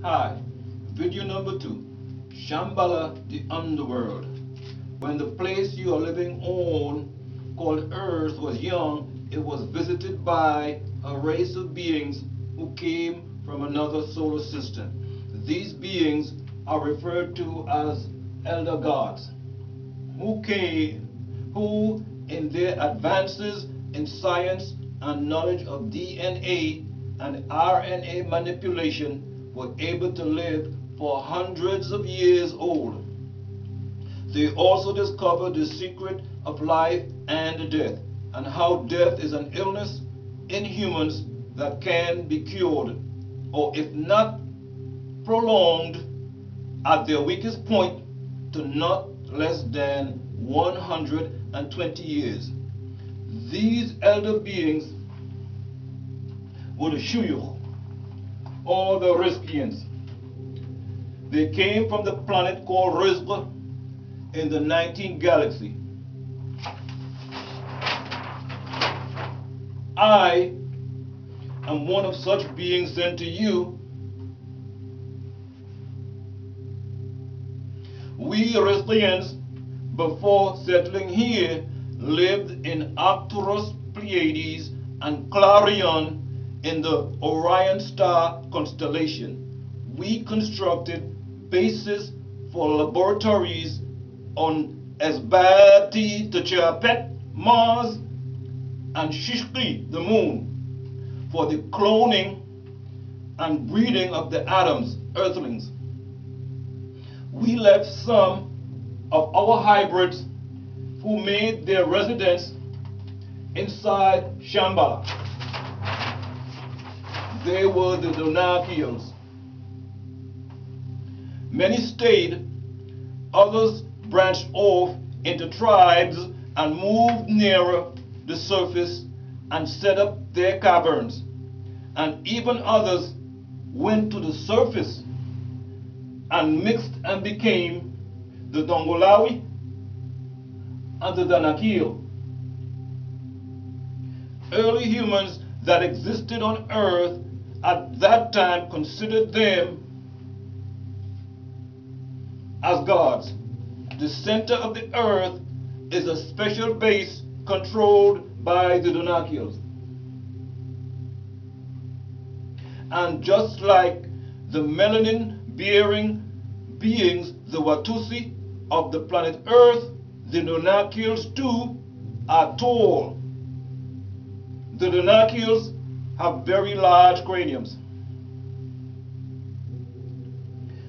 Hi, video number 2, Shambhala, the underworld. When the place you are living on, called Earth, was young, it was visited by a race of beings who came from another solar system. These beings are referred to as elder gods, who in their advances in science and knowledge of DNA and RNA manipulation were able to live for hundreds of years old. They also discovered the secret of life and death, and how death is an illness in humans that can be cured, or if not prolonged at their weakest point, to not less than 120 years. These elder beings were the Shuyukh, or the Rizqians. They came from the planet called Rizq in the 19th galaxy. I am one of such beings sent to you. We Rizqians, before settling here, lived in Arcturus, Pleiades, and Clarion in the Orion star constellation. We constructed bases for laboratories on Esbati, Tchapet, Mars, and Shishki, the moon, for the cloning and breeding of the atoms, earthlings. We left some of our hybrids who made their residence inside Shambhala. They were the Donakians. Many stayed, others branched off into tribes and moved nearer the surface and set up their caverns. And even others went to the surface and mixed and became the Dongolawi and the Danakil. Early humans that existed on Earth at that time considered them as gods. The center of the Earth is a special base controlled by the Donakils. And just like the melanin-bearing beings, the Watusi of the planet Earth, the Donakils too are tall. The Donakils have very large craniums.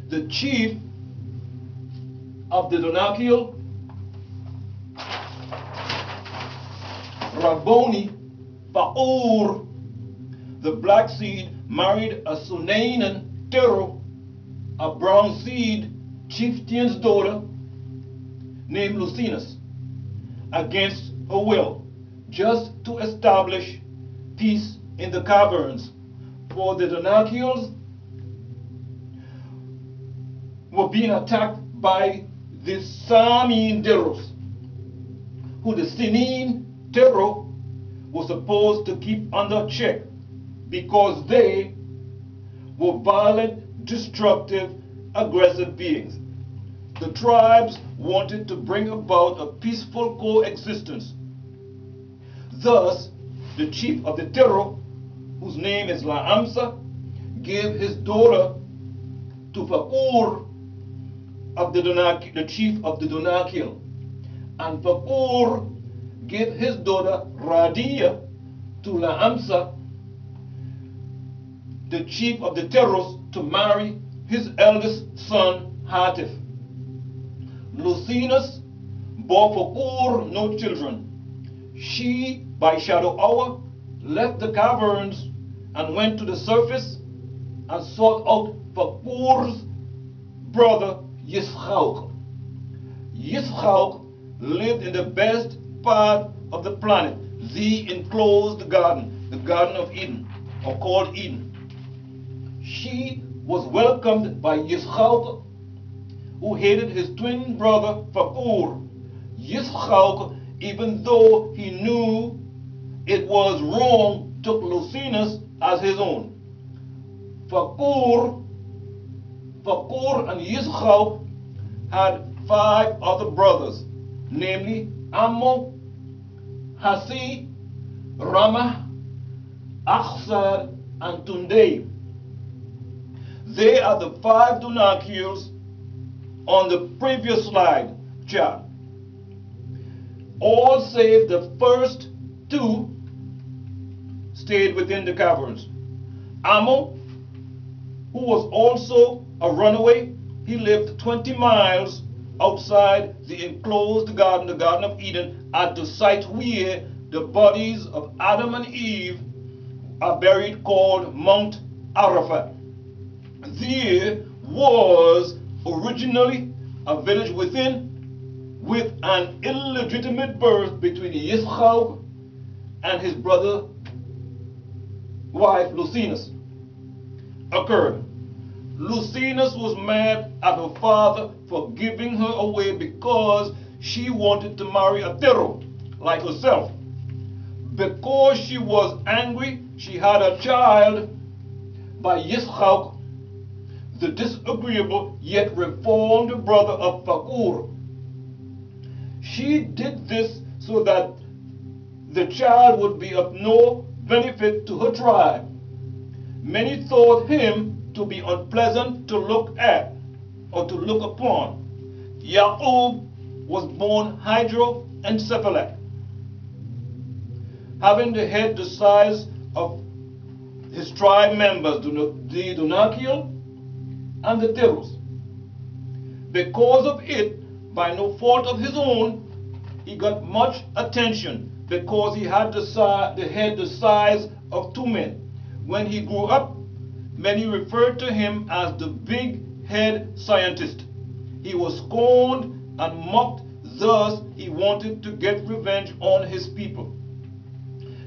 The chief of the Donakil, Rabboni Fa'ur, the black seed, married a Sunainan Tero, a brown seed chieftain's daughter named Lucinus, against her will, just to establish peace in the caverns. For the Donakils were being attacked by the Samin Deros, who the Sinin Tero was supposed to keep under check, because they were violent, destructive, aggressive beings. The tribes wanted to bring about a peaceful coexistence. Thus, the chief of the Tero, whose name is La'amsa, gave his daughter to Fakur, the chief of the Donakil, and Fakur gave his daughter Radia to La'amsa, the chief of the Teros, to marry his eldest son Hatif. Lucinus bore Fakur no children. She, by shadow hour, left the caverns and went to the surface and sought out Fakur's brother H.A.L. H.A.L. lived in the best part of the planet, the enclosed garden, the Garden of Eden, or called Eden. She was welcomed by H.A.L., who hated his twin brother Fakur. H.A.L., even though he knew it was wrong, took Lucinus as his own. Fakur Fakur and Yishchak had 5 other brothers, namely Ammo, Hasi, Ramah, Achsad, and Tunde. They are the 5 Dunakiels on the previous slide chart. All save the first 2 stayed within the caverns. Ammo, who was also a runaway, he lived 20 miles outside the enclosed garden, the Garden of Eden, at the site where the bodies of Adam and Eve are buried, called Mount Arafat. There was originally a village within, with an illegitimate birth between Yishchak and his brother wife Lucinus occurred. Lucinus was mad at her father for giving her away because she wanted to marry a Tero like herself. Because she was angry, she had a child by Yishchak, the disagreeable yet reformed brother of Fakur. She did this so that the child would be of no benefit to her tribe. Many thought him to be unpleasant to look at or to look upon. Yaqub was born hydroencephalic, having the head the size of his tribe members, the Dunakiel and the Teros. Because of it, by no fault of his own, he got much attention because he had the head the size of 2 men. When he grew up, many referred to him as the big head scientist. He was scorned and mocked, thus he wanted to get revenge on his people.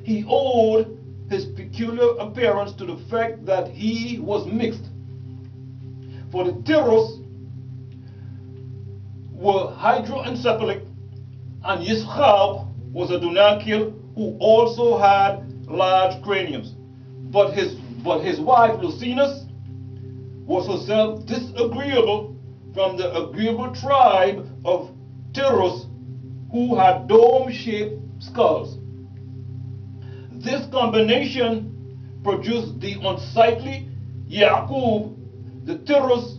He owed his peculiar appearance to the fact that he was mixed. For the Teros were hydroencephalic, and Yishchak was a Dunakiel who also had large craniums. But his wife Lucinus was herself disagreeable, from the agreeable tribe of Teros, who had dome-shaped skulls. This combination produced the unsightly Yaqub. The Teros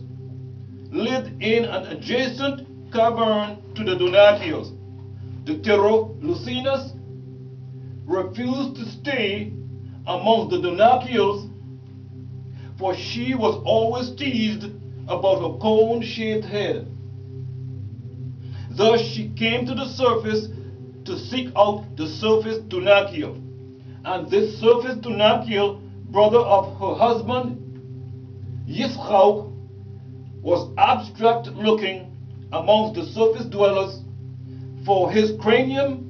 lived in an adjacent cavern to the Dunakiels. The Tero, Lucinus, refused to stay amongst the Dunakiels, for she was always teased about her cone-shaped head. Thus she came to the surface to seek out the surface Dunakiel. And this surface Dunakiel, brother of her husband Yishchak, was abstract looking amongst the surface dwellers, for his cranium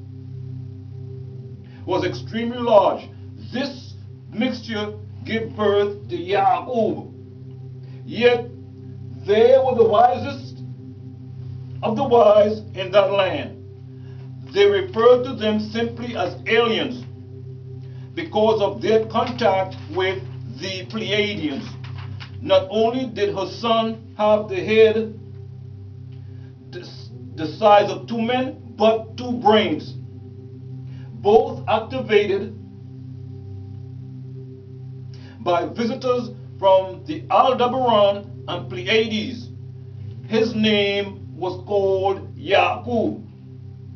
was extremely large. This mixture gave birth to Yaqub. Yet they were the wisest of the wise in that land. They referred to them simply as aliens because of their contact with the Pleiadians. Not only did her son have the head the size of 2 men, but 2 brains, both activated by visitors from the Aldebaran and Pleiades. His name was called Yaqub,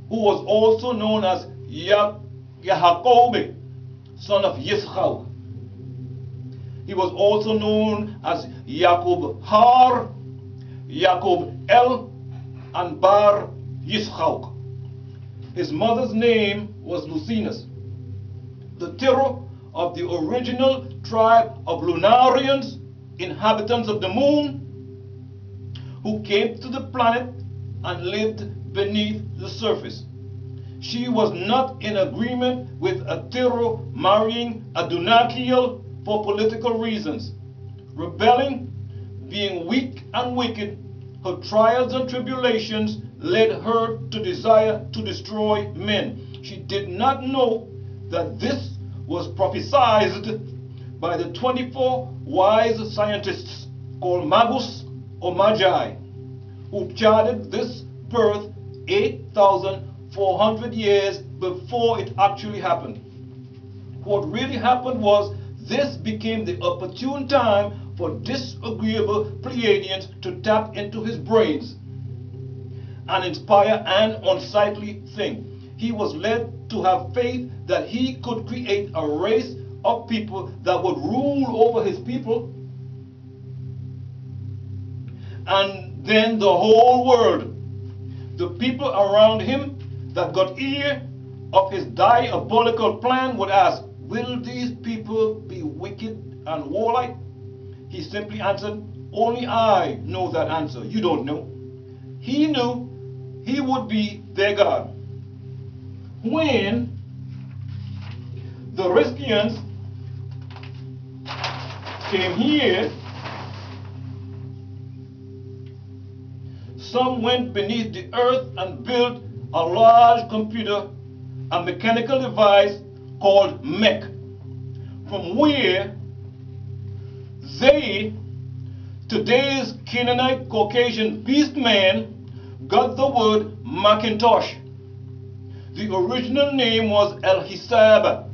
who was also known as Yahakobe, son of Yishchak. He was also known as Yaqub Har, Yaqub El, and Bar Yishchak. His mother's name was Lucinus. The Tero of the original tribe of Lunarians, inhabitants of the moon, who came to the planet and lived beneath the surface. She was not in agreement with a Tero marrying a Dunakiel for political reasons. Rebelling, being weak and wicked, her trials and tribulations led her to desire to destroy men. She did not know that this was prophesied by the 24 wise scientists called Magus or Magi, who charted this birth 8,400 years before it actually happened. What really happened was this became the opportune time for disagreeable Pleiadians to tap into his brains and inspire an unsightly thing. He was led to have faith that he could create a race of people that would rule over his people, and then the whole world. The people around him that got ear of his diabolical plan would ask, will these people be wicked and warlike? He simply answered, only I know that answer. You don't know. He knew he would be their God. When the Rizqians came here, some went beneath the earth and built a large computer, a mechanical device called Mech, from where they, today's Canaanite Caucasian beast man, got the word Macintosh. The original name was Hisaabat.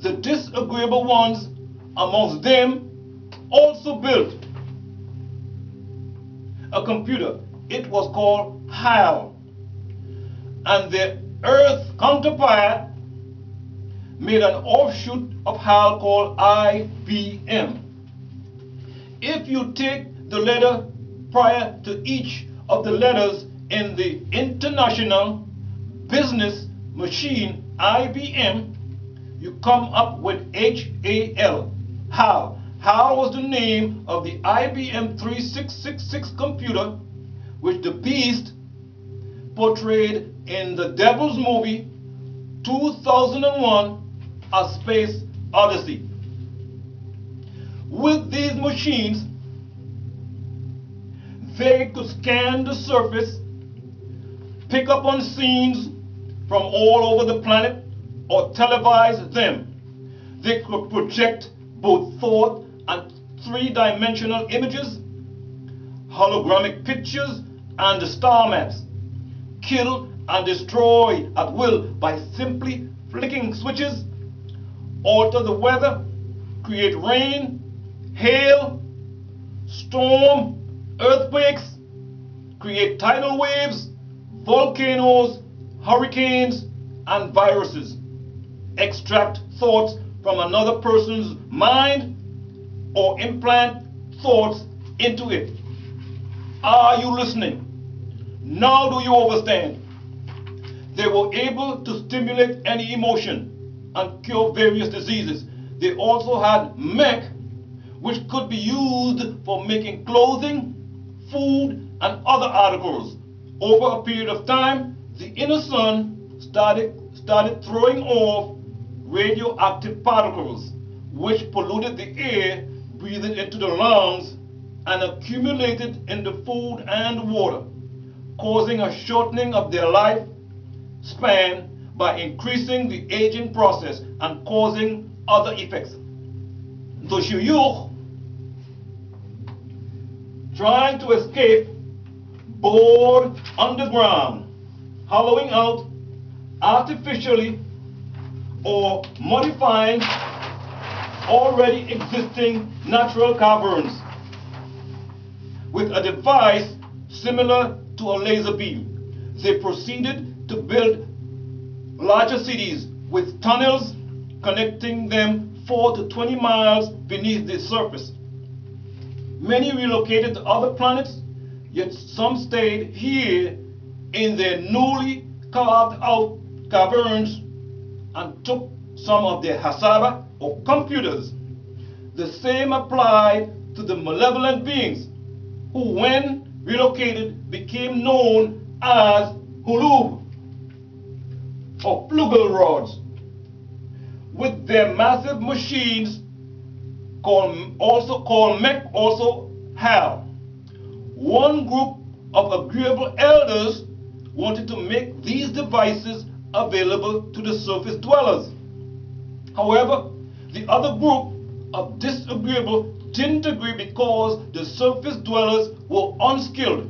The disagreeable ones amongst them also built a computer. It was called H.A.L. And their Earth counterpart made an offshoot of H.A.L called IBM. If you take the letter prior to each of the letters in the international business machine IBM, you come up with H.A.L. H.A.L. H.A.L was the name of the IBM 3666 computer which the beast portrayed in the Devil's movie 2001, A Space Odyssey. With these machines, they could scan the surface, pick up on scenes from all over the planet, or televise them. They could project both thought and three-dimensional images, hologramic pictures, and star maps. Kill and destroy at will by simply flicking switches, alter the weather, create rain, hail, storm, earthquakes, create tidal waves, volcanoes, hurricanes, and viruses, extract thoughts from another person's mind, or implant thoughts into it. Are you listening? Now do you understand? They were able to stimulate any emotion and cure various diseases. They also had Mech, which could be used for making clothing, food, and other articles. Over a period of time, the inner sun started throwing off radioactive particles, which polluted the air breathed into the lungs and accumulated in the food and water, causing a shortening of their life span by increasing the aging process and causing other effects. The shuyukh, trying to escape, bored underground, hollowing out artificially or modifying already existing natural caverns with a device similar to a laser beam. They proceeded to build larger cities with tunnels connecting them 4 to 20 miles beneath the surface. Many relocated to other planets, yet some stayed here in their newly carved out caverns and took some of their Hisaabat or computers. The same applied to the malevolent beings who, when relocated, became known as Hulub or flugel rods. With their massive machines also called Mech, also H.A.L. One group of agreeable elders wanted to make these devices available to the surface dwellers. However, the other group of disagreeable didn't agree because the surface dwellers were unskilled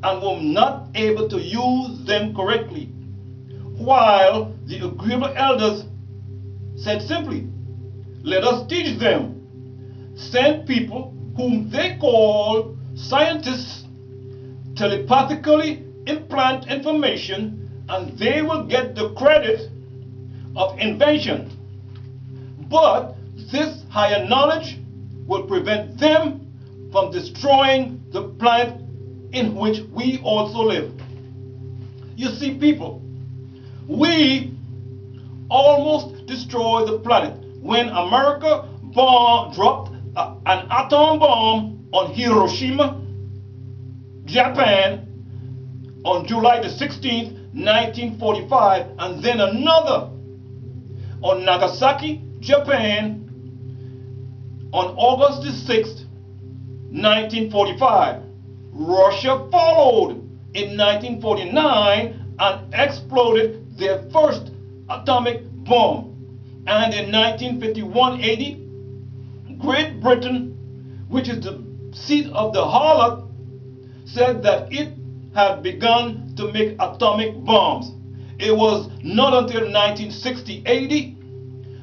and were not able to use them correctly, while the agreeable elders said simply, let us teach them. Send people whom they call scientists telepathically implant information, and they will get the credit of invention. But this higher knowledge will prevent them from destroying the planet in which we also live. You see, people, we almost destroyed the planet when America dropped an atom bomb on Hiroshima, Japan, on July the 16th, 1945, and then another on Nagasaki, Japan, on August the 6th, 1945. Russia followed in 1949 and exploded their first atomic bomb. And in 1951-80, Great Britain, which is the seat of the harlot, said that it had begun to make atomic bombs. It was not until 1960-80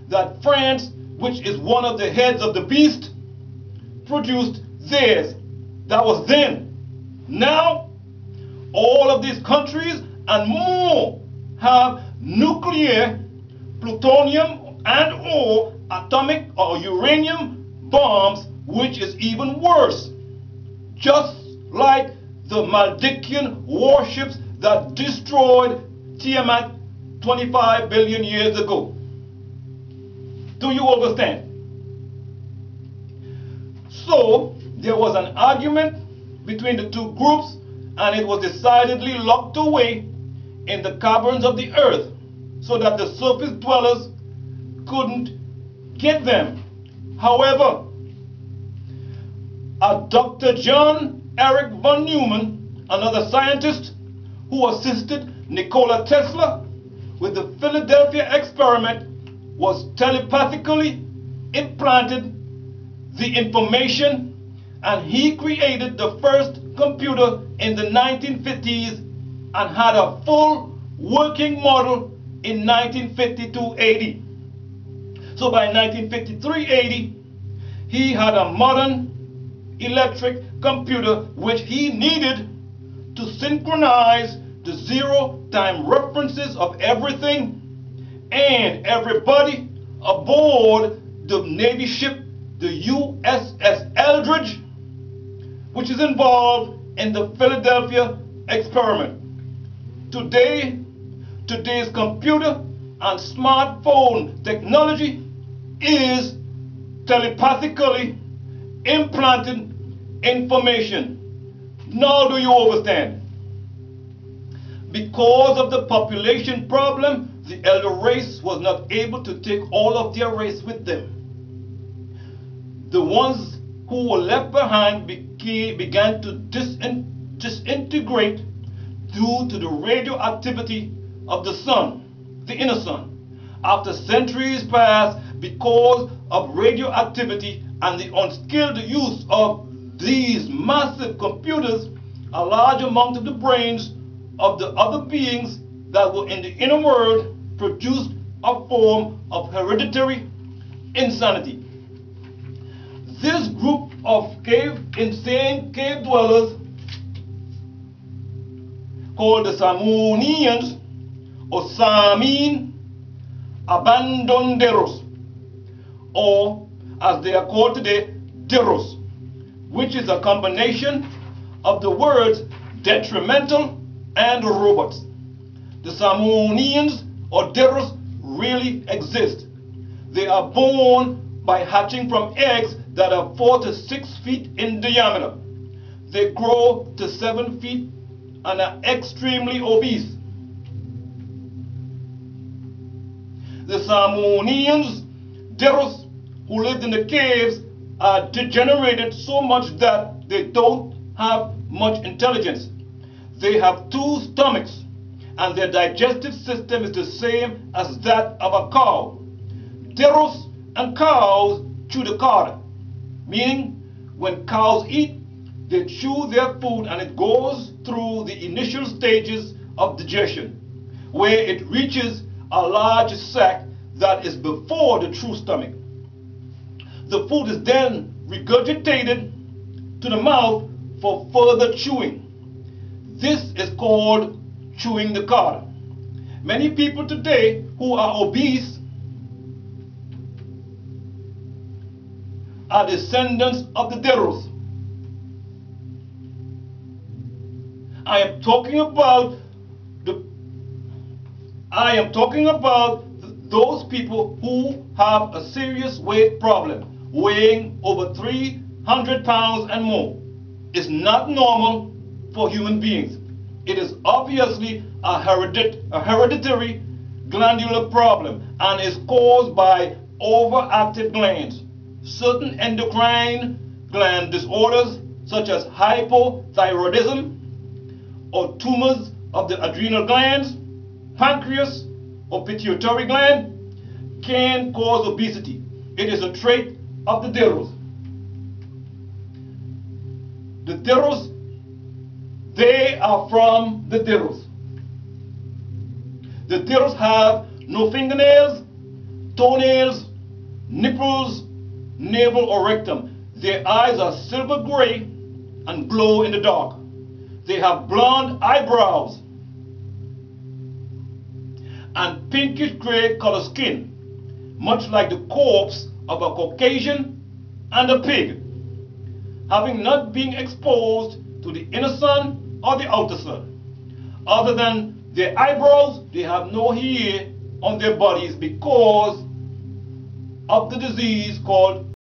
that France, which is one of the heads of the beast, produced theirs. That was then. Now, all of these countries and more have nuclear, plutonium, and or atomic or uranium bombs, which is even worse. Just like the Maldikian warships that destroyed Tiamat 25 billion years ago. Do you understand? So, there was an argument between the two groups, and it was decidedly locked away in the caverns of the earth so that the surface dwellers couldn't get them. However, Dr. John Eric von Neumann, another scientist who assisted Nikola Tesla with the Philadelphia experiment, was telepathically implanted the information, and he created the first computer in the 1950s and had a full working model in 1952-80. So by 1953-80, he had a modern electric computer which he needed to synchronize the zero-time references of everything and everybody aboard the Navy ship, the USS Eldridge, which is involved in the Philadelphia experiment. Today's computer and smartphone technology is telepathically implanted information. Now do you understand? Because of the population problem, the elder race was not able to take all of their race with them. The ones who were left behind began to disintegrate due to the radioactivity of the sun, the inner sun. After centuries passed, because of radioactivity and the unskilled use of these massive computers, a large amount of the brains of the other beings that were in the inner world produced a form of hereditary insanity. This group of insane cave dwellers, called the Samunians or Samin Abandonderos, or as they are called today, Deros, which is a combination of the words detrimental and robots. The Samunians or Deros really exist. They are born by hatching from eggs that are 4 to 6 feet in diameter. They grow to 7 feet and are extremely obese. The Samunians, Deros, who lived in the caves, are degenerated so much that they don't have much intelligence. They have 2 stomachs, and their digestive system is the same as that of a cow. Deros and cows chew the cud, meaning when cows eat, they chew their food and it goes through the initial stages of digestion, where it reaches a large sac that is before the true stomach. The food is then regurgitated to the mouth for further chewing. This is called chewing the cud. Many people today who are obese are descendants of the Dirus. I am talking about those people who have a serious weight problem, weighing over 300 pounds and more. It's not normal for human beings. It is obviously a hereditary glandular problem and is caused by overactive glands. Certain endocrine gland disorders such as hypothyroidism or tumors of the adrenal glands, pancreas, or pituitary gland can cause obesity. It is a trait of the Dirus. The Dirus, they are from the Dirus. The Dirus have no fingernails, toenails, nipples, navel or rectum. Their eyes are silver gray and glow in the dark. They have blonde eyebrows and pinkish gray color skin, much like the corpse of a Caucasian and a pig, having not been exposed to the inner sun or the outer sun. Other than their eyebrows, they have no hair on their bodies because of the disease called